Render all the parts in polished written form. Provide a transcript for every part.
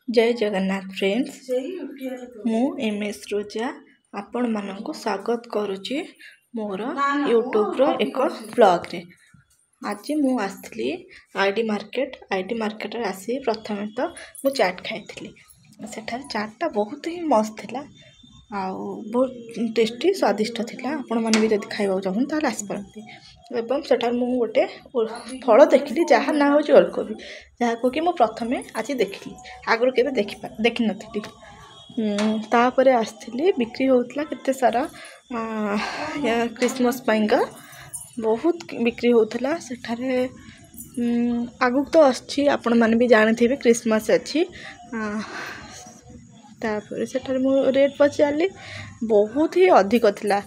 जय जगन्नाथ फ्रेंड्स मु एमएस रोजा आपण मानक स्वागत करुच्ची मोर यूट्यूब रो एक ब्लॉग रे। आज मु आसली आईडी मार्केट रे आसी प्रथमे तो मु चाट खाई सेठार चाटा बहुत ही मस्त थिला बहुत टेस्टी स्वादिष्ट थिला। आपण माने भी जदि खाइबा चाहन ताले आसी परंती एवं सेठार मु गोटे फल देखली जहाँ ना हो ओलकोबी जहाँ को कि मु प्रथमे आज देखली आगु केबे देखि नथिली। तापर आसली बिक्री होतला केते सारा क्रिसमस पाइंका बहुत बिक्री होतला सेठारे। आगु तो अच्छी आपण माने भी जानिथिबे क्रिसमस अच्छी। तापर सेठारे मु रेट पचारली बहुत ही अधिक थिला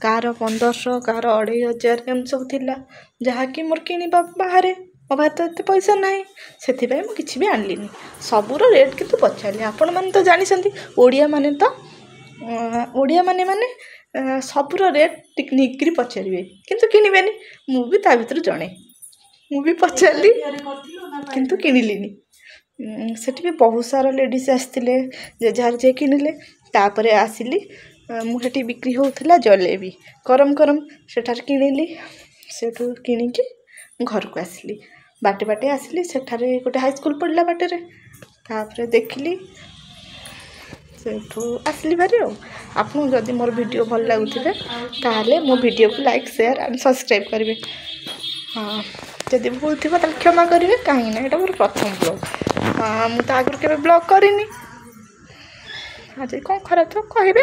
कार 1500 कार 2500 एम सब थिला जहाँ कि मोर किनिबा बाहर मो पाखे तो एते पैसा नाही सेथि पय मु किछि भी आनलिनी। सबुर रेट किंतु पचारली आपण माने तो जानिसंती ओडिया माने सबुर रेट टिकनिकरी पचारिबे किंतु किनिबेनी। मु भी ता भितर जणे मु भी पचारली किंतु किनिलिनी। सेठी भी बहुत सारा लेडीज आसथिले जे जार जे किनिले। तापर आसिली मुझे बिक्री होता जलेबी गरम गरम सेठार किनिली सेठू किनिकी घर को आसली बाटे बाटे आसली सेठारे गोटे हाई स्कूल पढ़ला बाटे रे। तापर देखली सेठू आसली भारी आपन जदि मोर वीडियो भल लगुथिबे ताले मो वीडियो को लाइक शेयर एंड सब्सक्राइब करेंगे। हाँ जदि भूल थी ताले क्षमा करेंगे कहीं ना एटा मोर प्रथम ब्लॉग मु तो आगु केबे ब्लॉग करिनी आज कौन खराब तो कहबे।